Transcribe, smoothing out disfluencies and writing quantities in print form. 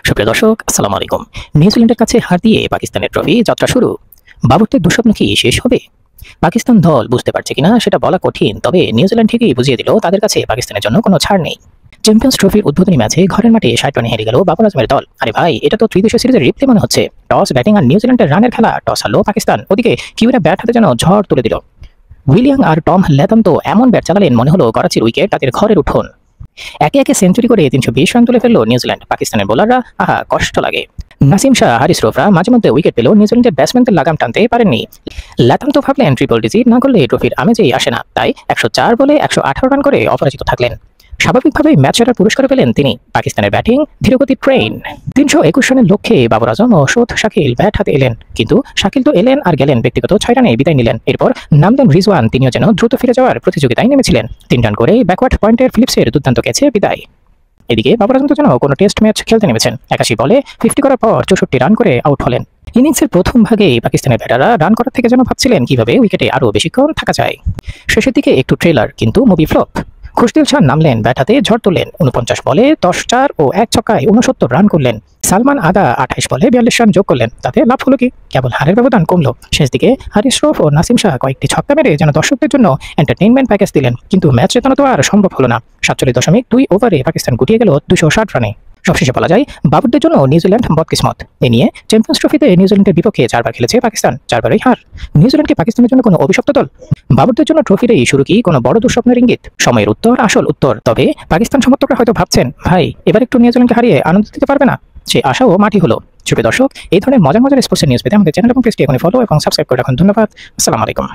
সুপ্রিয় দর্শক, আসসালামু আলাইকুম। নিউজিল্যান্ডের কাছে হার দিয়ে পাকিস্তানের ট্রফি যাত্রা শুরু। বাবরদের দুঃস্বপ্ন কি শেষ হবে? পাকিস্তান দল বুঝতে পারছে কিনা সেটা বলা কঠিন, তবে নিউজিল্যান্ড ঠিকই বুঝিয়ে দিল তাদের কাছে পাকিস্তানের জন্য কোনো ছাড় নেই। চ্যাম্পিয়ন্স ট্রফির উদ্বোধনী ম্যাচে ঘরের মাঠে 60 রানে হেরে গেল বাবর আজমের দল। আরে ভাই, এটা তো ত্রিদেশীয় সিরিজের রিপ্লে মনে হচ্ছে। টস ব্যাটিং আর নিউজিল্যান্ডের রানের খেলা। টস হারলো পাকিস্তান, ওদিকে কিউরা ব্যাট হাতে যেন ঝড় তুলে দিল। উইলিয়াম আর টম ল্যাথম তো এমন ব্যাট চালালেন মনে হলো করাচির উইকেট তাদের ঘরের উঠোন। একে একে সেঞ্চুরি করে 320 রান তুলে ফেললো নিউজিল্যান্ড। পাকিস্তানের বোলাররা কষ্ট লাগে। নাসিম শাহ, হারিস রোফরা মাঝে মধ্যে উইকেট পেলেও নিউজিল্যান্ডের ব্যাটসম্যানদের লাগাম টানতে পারেননি। লাতাম তো ভাবলেন ট্রিপল ডিজিট না করলে ট্রফির আমেজেই আসে না, তাই 104 বলে 118 রান করে অপরাজিত থাকলেন। স্বাভাবিকভাবেই ম্যাচ সেরার পুরস্কার পেলেন তিনি। পাকিস্তানের ব্যাটিং ধীরগতির ট্রেন। 321 রানের লক্ষ্যে বাবর আজম ও শোধ শাকিল ব্যাট হাতে এলেন, কিন্তু শাকিল তো এলেন আর গেলেন, ব্যক্তিগত 6 রানে বিদায় নিলেন। এরপর নামলেন রিজওয়ান, তিনিও যেন দ্রুত ফিরে যাওয়ার প্রতিযোগিতায় নেমেছিলেন। 3 রান করে ব্যাকওয়ার্ড পয়েন্টের ফিলিপসের দুর্দান্ত ক্যাচে বিদায়। এদিকে বাবর আজম তো যেন কোনো টেস্ট ম্যাচ খেলতে নেমেছেন। 81 বলে 50 করার পর 64 রান করে আউট হলেন। ইনিংসের প্রথম ভাগে পাকিস্তানের ব্যাটাররা রান করার থেকে যেন ভাবছিলেন কিভাবে উইকেটে আরও বেশিক্ষণ থাকা যায়। শেষের দিকে একটু ট্রেলার, কিন্তু মুভি ফ্লপ। খুশদিল শাহ নামলেন, ব্যাট হাতে ঝড় তুললেন। 49 বলে 10 চার ও 1 ছক্কায় 69 রান করলেন। সালমান আদা 28 বলে 42 রান যোগ করলেন। তাতে লাভ হলো কি? কেবল হারের ব্যবধান কমলো। শেষ দিকে হারিস রফ ও নাসিম শাহ কয়েকটি ছক্কা মেরে যেন দর্শকদের জন্য এন্টারটেইনমেন্ট প্যাকেজ দিলেন, কিন্তু ম্যাচ জেতানো তো আর সম্ভব হলো না। 47.2 ওভারে পাকিস্তান গুটিয়ে গেল 260 রানে। সবশেষে বলা যায় বাবরদের জন্য নিউজিল্যান্ড বদকিসমত। এ নিয়ে চ্যাম্পিয়ন্স ট্রফিতে নিউজিল্যান্ডের বিপক্ষে 4 বার খেলেছে পাকিস্তান, 4বারই হার। নিউজিল্যান্ডকে পাকিস্তানের জন্য কোনো অভিশপ্ত দল? বাবরদের জন্য ট্রফির এই শুরু কি কোনো বড় দুঃস্বপ্নের ইঙ্গিত? সময়ের উত্তর আসল উত্তর। তবে পাকিস্তান সমর্থকরা হয়তো ভাবছেন, ভাই এবার একটু নিউজিল্যান্ডকে হারিয়ে আনন্দ দিতে পারবে না? সে আশাও মাটি হলো। সুপ্রিয় দর্শক, এই ধরনের মজার মজার স্পোর্টস নিউজ পেতে আমাদের চ্যানেল এবং পেজটি এখনই ফলো এবং সাবস্ক্রাইব করে রাখুন। ধন্যবাদ। আসসালামু আলাইকুম।